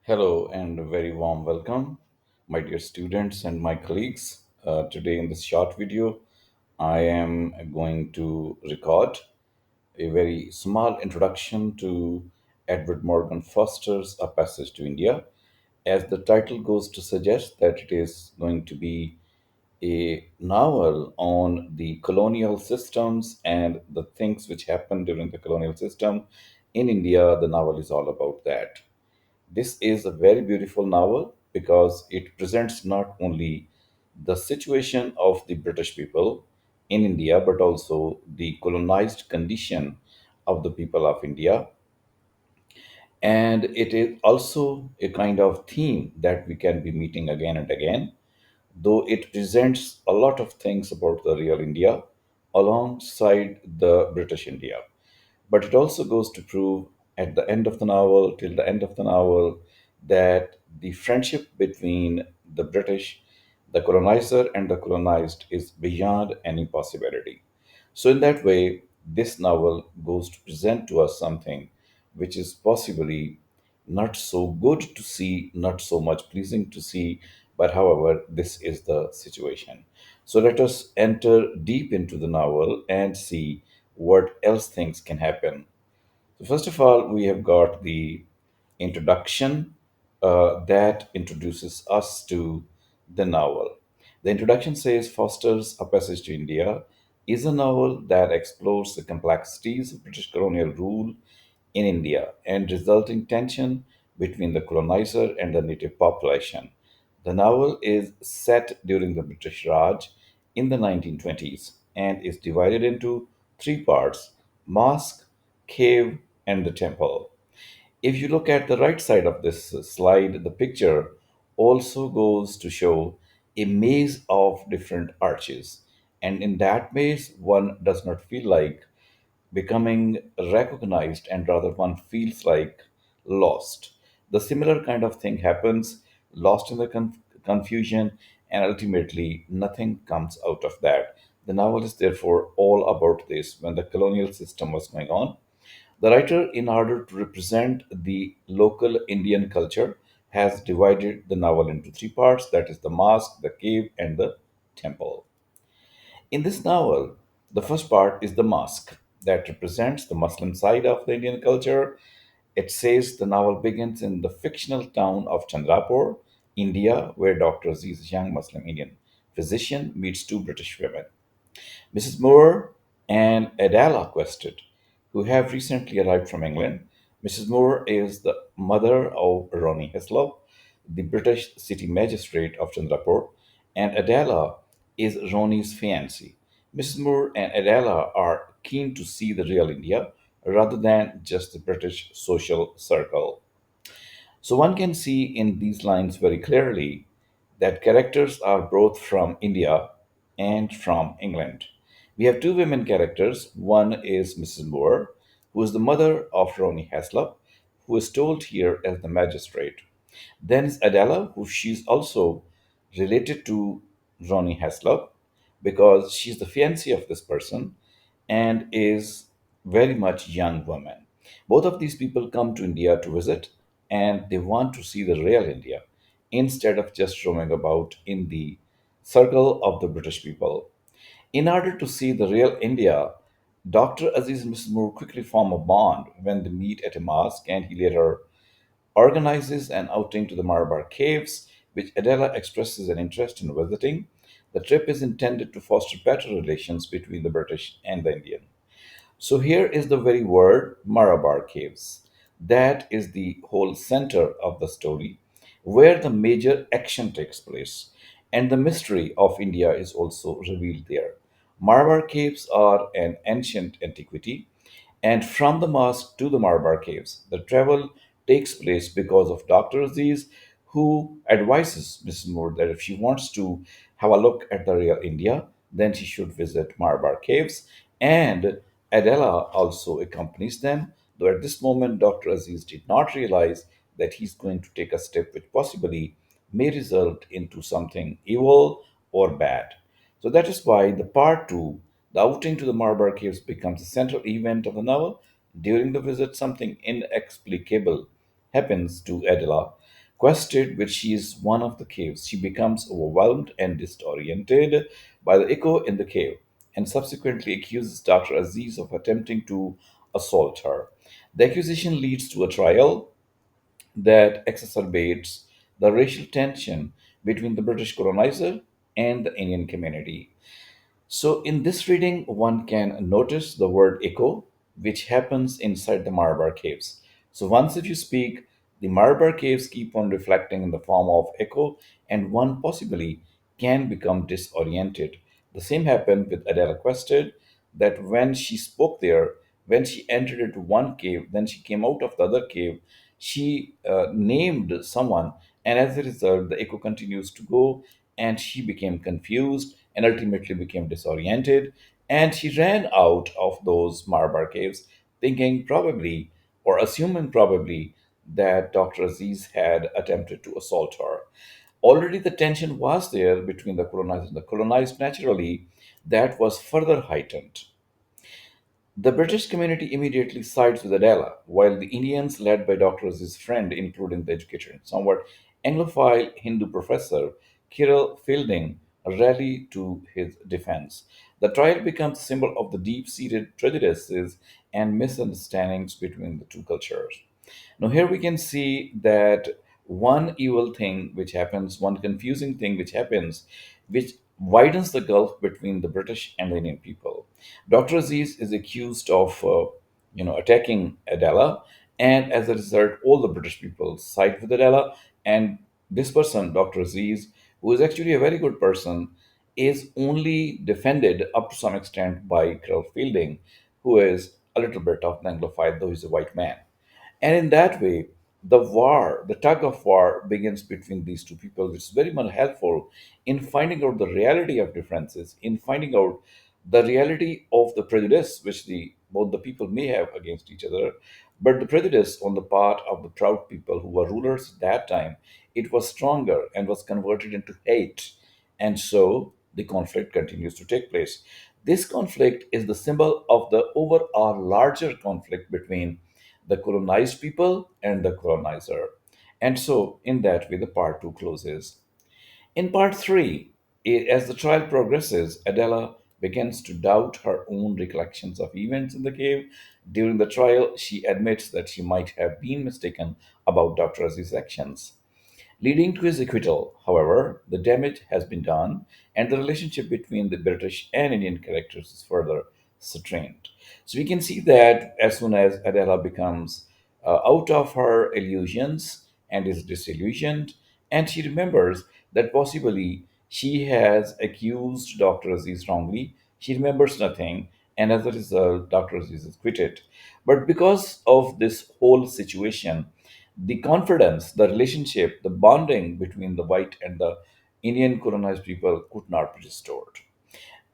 Hello and a very warm welcome, my dear students and my colleagues. Today, in this short video, I am going to record a very small introduction to Edward Morgan Foster's A Passage to India, as the title goes to suggest that it is going to be a novel on the colonial systems and the things which happened during the colonial system in India. The novel is all about that. This is a very beautiful novel because it presents not only the situation of the British people in India, but also the colonized condition of the people of India. And it is also a kind of theme that we can be meeting again and again, though it presents a lot of things about the real India alongside the British India. But it also goes to prove at the end of the novel, till the end of the novel, that the friendship between the British, the colonizer, and the colonized is beyond any possibility. So, in that way, this novel goes to present to us something which is possibly not so good to see, not so much pleasing to see, but however, this is the situation. So let us enter deep into the novel and see what else things can happen. So first of all, we have got the introduction that introduces us to the novel. The introduction says Foster's A Passage to India is a novel that explores the complexities of British colonial rule in India and resulting tension between the colonizer and the native population. The novel is set during the British Raj in the 1920s and is divided into three parts: mosque, cave, and the temple. If you look at the right side of this slide, the picture also goes to show a maze of different arches. And in that maze, one does not feel like becoming recognized, and rather one feels like lost. The similar kind of thing happens, lost in the confusion, and ultimately nothing comes out of that. The novel is therefore all about this when the colonial system was going on. The writer, in order to represent the local Indian culture, has divided the novel into three parts, that is, the mosque, the cave, and the temple. In this novel, the first part is the mosque that represents the Muslim side of the Indian culture. It says the novel begins in the fictional town of Chandrapur, India, where Dr. Aziz, a young Muslim Indian physician, meets two British women, Mrs. Moore and Adela Quested, who have recently arrived from England. Mrs. Moore is the mother of Ronnie Heslop, the British city magistrate of Chandrapur, and Adela is Ronnie's fiancée. Mrs. Moore and Adela are keen to see the real India rather than just the British social circle. So one can see in these lines very clearly that characters are both from India and from England. We have two women characters. One is Mrs. Moore, who is the mother of Ronnie Haslop, who is told here as the magistrate. Then is Adela, who she's also related to Ronnie Haslop because she's the fiancée of this person and is very much young woman. Both of these people come to India to visit and they want to see the real India instead of just roaming about in the circle of the British people. In order to see the real India, Dr. Aziz and Mrs. Moore quickly form a bond when they meet at a mosque, and he later organizes an outing to the Malabar Caves, which Adela expresses an interest in visiting. The trip is intended to foster better relations between the British and the Indian. So here is the very word Malabar Caves. That is the whole center of the story, where the major action takes place. And the mystery of India is also revealed there. Malabar Caves are an ancient antiquity, and from the mosque to the Malabar Caves, the travel takes place because of Dr. Aziz, who advises Mrs. Moore that if she wants to have a look at the real India, then she should visit Malabar Caves. And Adela also accompanies them, though at this moment Dr. Aziz did not realize that he's going to take a step which possibly may result into something evil or bad. So that is why the part two, the outing to the Malabar Caves, becomes the central event of the novel. During the visit, something inexplicable happens to Adela. Quested which she is one of the caves, she becomes overwhelmed and disoriented by the echo in the cave and subsequently accuses Dr. Aziz of attempting to assault her. The accusation leads to a trial that exacerbates the racial tension between the British colonizer and the Indian community. So, in this reading, one can notice the word echo, which happens inside the Malabar caves. So, once if you speak, the Malabar caves keep on reflecting in the form of echo, and one possibly can become disoriented. The same happened with Adela Quested, that when she spoke there, when she entered into one cave, then she came out of the other cave, she named someone, and as a result, the echo continues to go, and she became confused and ultimately became disoriented. And she ran out of those Marbar caves, thinking probably or assuming probably that Dr. Aziz had attempted to assault her. Already the tension was there between the colonized and the colonized. Naturally, that was further heightened. The British community immediately sides with Adela, while the Indians, led by Dr. Aziz's friend, including the educated and somewhat Anglophile Hindu professor Kirill Fielding, rally to his defense. The trial becomes a symbol of the deep seated prejudices and misunderstandings between the two cultures. Now, here we can see that one evil thing which happens, one confusing thing which happens, which widens the gulf between the British and the Indian people. Dr. Aziz is accused of, attacking Adela, and as a result, all the British people side with Adela. And this person, Dr. Aziz, who is actually a very good person, is only defended up to some extent by Carol Fielding, who is a little bit of an Anglophile, though he's a white man. And in that way, the tug of war begins between these two people, which is very much helpful in finding out the reality of differences, in finding out the reality of the prejudice which both the people may have against each other, but the prejudice on the part of the proud people who were rulers at that time, it was stronger and was converted into hate. And so the conflict continues to take place. This conflict is the symbol of the overall larger conflict between the colonized people and the colonizer. And so, in that way, the part two closes. In part three, as the trial progresses, Adela begins to doubt her own recollections of events in the cave. During the trial, she admits that she might have been mistaken about Dr. Aziz's actions. Leading to his acquittal, however, the damage has been done, and the relationship between the British and Indian characters is further strained. So we can see that as soon as Adela becomes out of her illusions and is disillusioned, and she remembers that possibly she has accused Dr. Aziz wrongly, she remembers nothing, and as a result, Dr. Aziz is quitted. But because of this whole situation, the confidence, the relationship, the bonding between the white and the Indian colonized people could not be restored.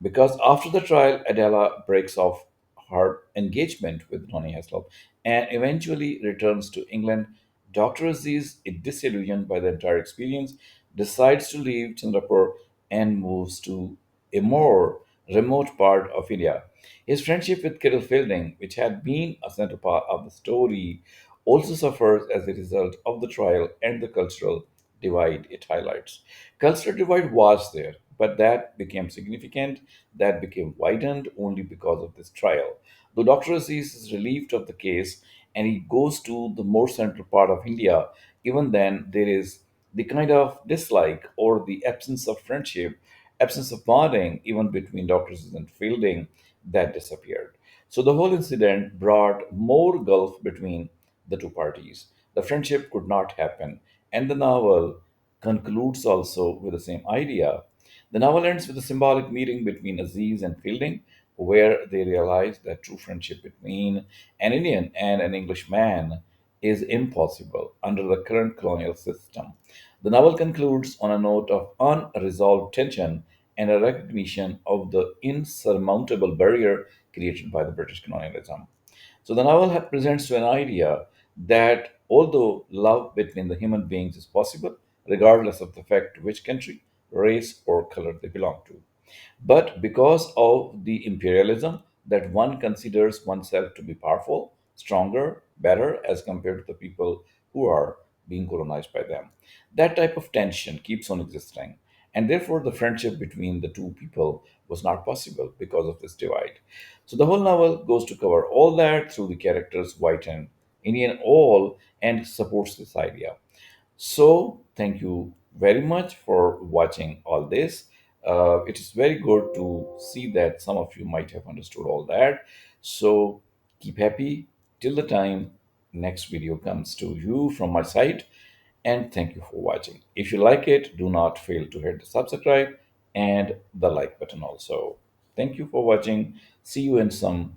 Because after the trial, Adela breaks off her engagement with Ronnie Heslop and eventually returns to England. Dr. Aziz, disillusioned by the entire experience, decides to leave Chandrapur and moves to a more remote part of India. His friendship with Kirill Fielding, which had been a central part of the story, also suffers as a result of the trial and the cultural divide it highlights. Cultural divide was there, but that became significant, that became widened only because of this trial. Though Dr. Aziz is relieved of the case and he goes to the more central part of India, even then there is the kind of dislike or the absence of friendship, absence of bonding, even between Dr. Aziz and Fielding, that disappeared. So the whole incident brought more gulf between the two parties. The friendship could not happen, and the novel concludes also with the same idea. The novel ends with a symbolic meeting between Aziz and Fielding, where they realize that true friendship between an Indian and an Englishman is impossible under the current colonial system. The novel concludes on a note of unresolved tension and a recognition of the insurmountable barrier created by the British colonialism. So the novel presents to an idea that although love between the human beings is possible, regardless of the fact to which country, race, or color they belong to, but because of the imperialism that one considers oneself to be powerful, stronger, better as compared to the people who are being colonized by them. That type of tension keeps on existing, and therefore the friendship between the two people was not possible because of this divide. So the whole novel goes to cover all that through the characters, white and Indian, all, and supports this idea. So, thank you very much for watching all this. It is very good to see that some of you might have understood all that. So, keep happy till the time next video comes to you from my side. And thank you for watching. If you like it, do not fail to hit the subscribe and the like button also. Thank you for watching. See you in some